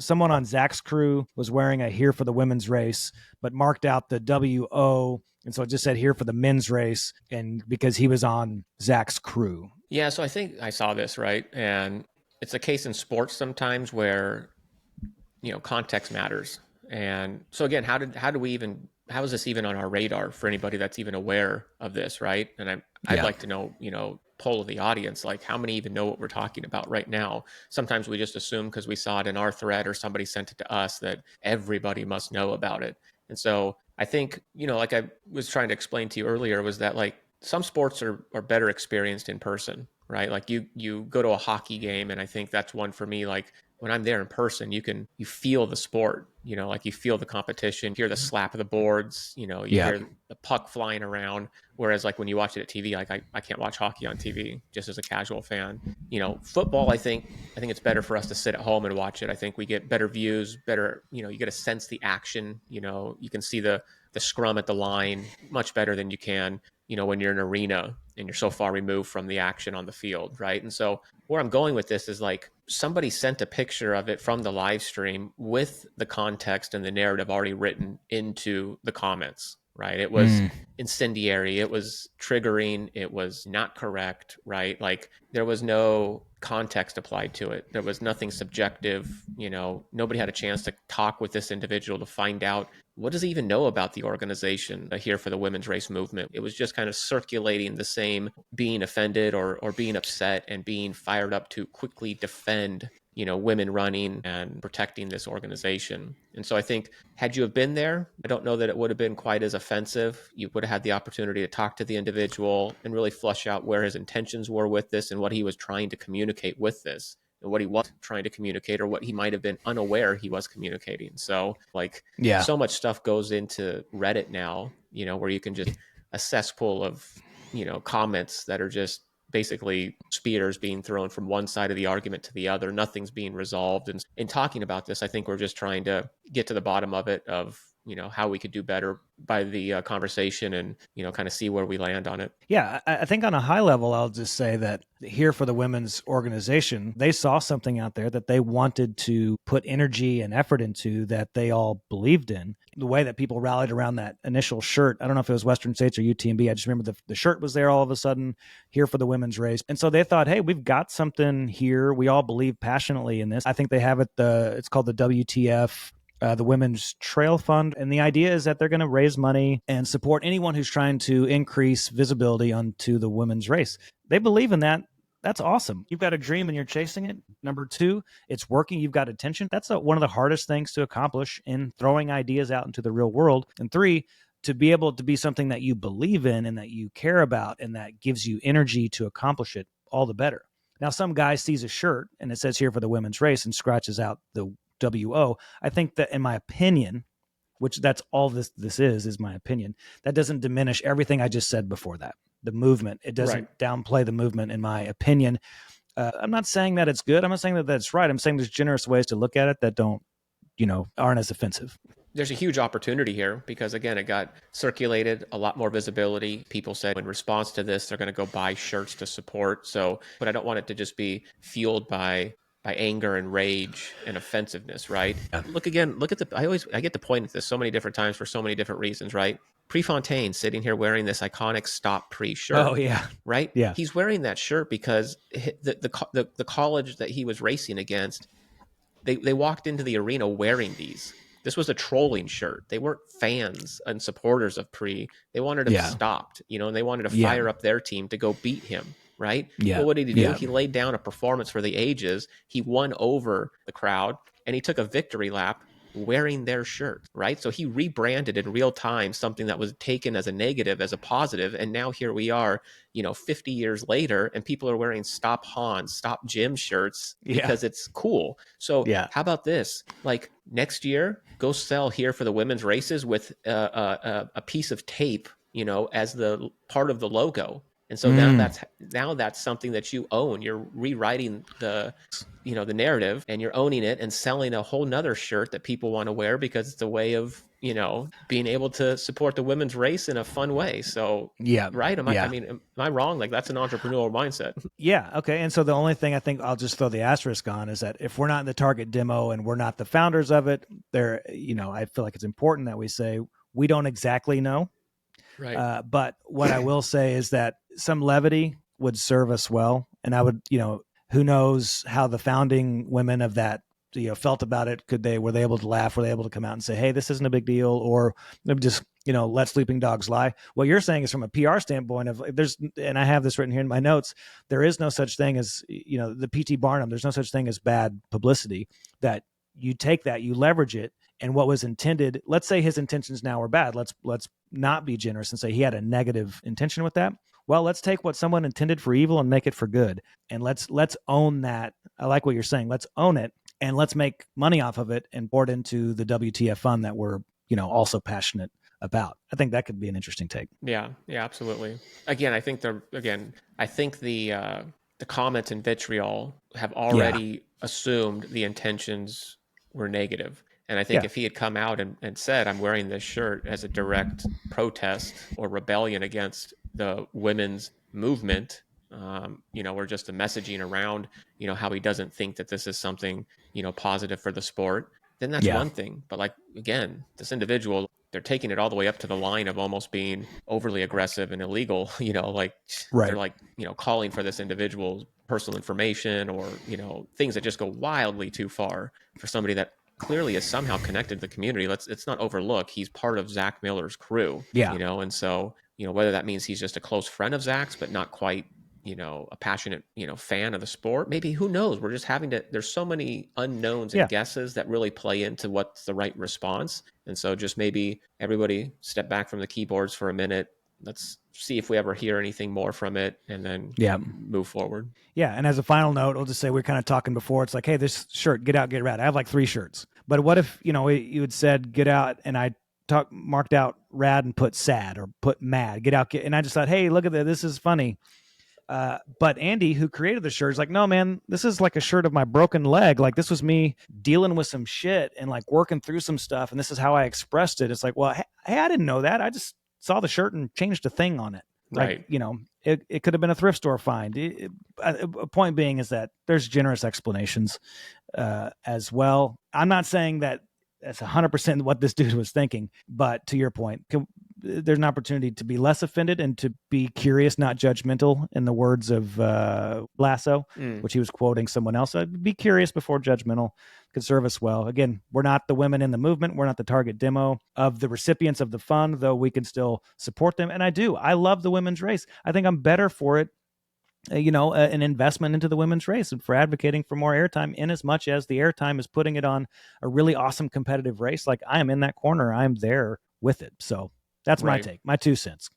someone on Zach's crew was wearing a here for the women's race, but marked out the WO. And so it just said here for the men's race. And because he was on Zach's crew. Yeah. So I think I saw this, right? And it's a case in sports sometimes where, context matters. And so again, how is this even on our radar for anybody that's even aware of this, right? And I'd like to know, poll of the audience, like how many even know what we're talking about right now? Sometimes we just assume because we saw it in our thread or somebody sent it to us that everybody must know about it. And so I think, like I was trying to explain to you earlier, was that like some sports are better experienced in person, right? Like you go to a hockey game, and I think that's one for me. Like when I'm there in person, you feel the sport, like you feel the competition, hear the slap of the boards, you hear the puck flying around. Whereas like when you watch it at TV, like I can't watch hockey on TV just as a casual fan. Football, I think it's better for us to sit at home and watch it. I think we get better views, better, you get to sense the action, you can see the scrum at the line much better than you can, when you're in an arena and you're so far removed from the action on the field, right? And so where I'm going with this is like somebody sent a picture of it from the live stream with the context and the narrative already written into the comments, right? It was incendiary, it was triggering, it was not correct, right? Like there was no context applied to it. There was nothing subjective, nobody had a chance to talk with this individual to find out what does he even know about the organization here for the women's race movement. It was just kind of circulating the same being offended or being upset and being fired up to quickly defend women running and protecting this organization. And so I think had you have been there, I don't know that it would have been quite as offensive. You would have had the opportunity to talk to the individual and really flush out where his intentions were with this and what he was trying to communicate with this and what he was trying to communicate or what he might have been unaware he was communicating. So like so much stuff goes into Reddit now, where you can just a cesspool of, comments that are just basically spears being thrown from one side of the argument to the other. Nothing's being resolved. And in talking about this, I think we're just trying to get to the bottom of it, of how we could do better by the conversation and kind of see where we land on it. Yeah, I think on a high level, I'll just say that here for the women's organization, they saw something out there that they wanted to put energy and effort into, that they all believed in. The way that people rallied around that initial shirt, I don't know if it was Western States or UTMB. I just remember the shirt was there all of a sudden, here for the women's race. And so they thought, hey, we've got something here. We all believe passionately in this. I think they have it, it's called the WTF, the Women's Trail Fund. And the idea is that they're going to raise money and support anyone who's trying to increase visibility onto the women's race. They believe in that. That's awesome. You've got a dream and you're chasing it. Number two, it's working. You've got attention. That's one of the hardest things to accomplish in throwing ideas out into the real world. And three, to be able to be something that you believe in and that you care about and that gives you energy to accomplish it, all the better. Now, some guy sees a shirt and it says here for the women's race and scratches out the WO. I think that, in my opinion, which that's all this is my opinion, that doesn't diminish everything I just said before that. The movement, it doesn't downplay the movement, in my opinion. I'm not saying that it's good. I'm not saying that that's right. I'm saying there's generous ways to look at it that don't, aren't as offensive. There's a huge opportunity here because, again, it got circulated, a lot more visibility. People said in response to this, they're going to go buy shirts to support. So, but I don't want it to just be fueled by anger and rage and offensiveness, right? Yeah. Look at I get the point at this so many different times for so many different reasons, right? Prefontaine sitting here wearing this iconic Stop Pre shirt. Oh yeah. Right? Yeah. He's wearing that shirt because the college that he was racing against, they walked into the arena wearing these. This was a trolling shirt. They weren't fans and supporters of Pre. They wanted him stopped, and they wanted to fire up their team to go beat him. Right? Yeah. Well, what did he do? He laid down a performance for the ages. He won over the crowd, and he took a victory lap wearing their shirt, right? So he rebranded in real time something that was taken as a negative, as a positive. And now here we are, 50 years later, and people are wearing Stop Hans, Stop Jim shirts because it's cool. So how about this? Like next year, go sell here for the women's races with a piece of tape, as the part of the logo. And so now that's something that you own. You're rewriting the narrative, and you're owning it and selling a whole nother shirt that people want to wear because it's a way of being able to support the women's race in a fun way. So, Yeah. right? Yeah. Am I wrong? Like, that's an entrepreneurial mindset. Yeah. Okay. And so the only thing I think I'll just throw the asterisk on is that if we're not in the target demo and we're not the founders of it, I feel like it's important that we say we don't exactly know. Right. But what I will say is that some levity would serve us well. And I would, who knows how the founding women of that, felt about it. Were they able to laugh? Were they able to come out and say, hey, this isn't a big deal? Or just, let sleeping dogs lie. What you're saying is from a PR standpoint of and I have this written here in my notes, there is no such thing as, the PT Barnum, there's no such thing as bad publicity. That you take that, you leverage it, and what was intended, let's say his intentions now are bad. Let's not be generous and say he had a negative intention with that. Well, let's take what someone intended for evil and make it for good. And let's own that. I like what you're saying. Let's own it and let's make money off of it and pour it into the WTF fund that we're, also passionate about. I think that could be an interesting take. Yeah, absolutely. Again, I think the comments and vitriol have already assumed the intentions were negative. And I think if he had come out and said, I'm wearing this shirt as a direct protest or rebellion against the women's movement, or just the messaging around, how he doesn't think that this is something, positive for the sport, then that's one thing. But like, again, this individual, they're taking it all the way up to the line of almost being overly aggressive and illegal, they're like, calling for this individual's personal information or, things that just go wildly too far for somebody that clearly is somehow connected to the community. Let's not overlook he's part of Zach Miller's crew. And so, whether that means he's just a close friend of Zach's, but not quite, a passionate, fan of the sport, maybe, who knows? We're just there's so many unknowns and guesses that really play into what's the right response. And so just maybe everybody step back from the keyboards for a minute. Let's see if we ever hear anything more from it and then move forward. Yeah. And as a final note, I'll just say, we're kind of talking before. It's like, hey, this shirt, get out, get rad. I have like 3 shirts. But what if, you had said, get out, and I marked out rad and put sad or put mad, get out. And I just thought, hey, look at that. This is funny. But Andy, who created the shirt, is like, no, man, this is like a shirt of my broken leg. Like, this was me dealing with some shit and like working through some stuff. And this is how I expressed it. It's like, well, hey, I didn't know that. I just saw the shirt and changed a thing on it. Like, it could have been a thrift store find. A point being is that there's generous explanations as well. I'm not saying that that's 100% what this dude was thinking, but to your point, there's an opportunity to be less offended and to be curious, not judgmental, in the words of Lasso, which he was quoting someone else. Be curious before judgmental. Could serve us well. Again, we're not the women in the movement. We're not the target demo of the recipients of the fund, though we can still support them. And I love the women's race. I think I'm better for it, an investment into the women's race and for advocating for more airtime, in as much as the airtime is putting it on a really awesome competitive race. Like, I am in that corner. I'm there with it. So that's my take, my 2 cents.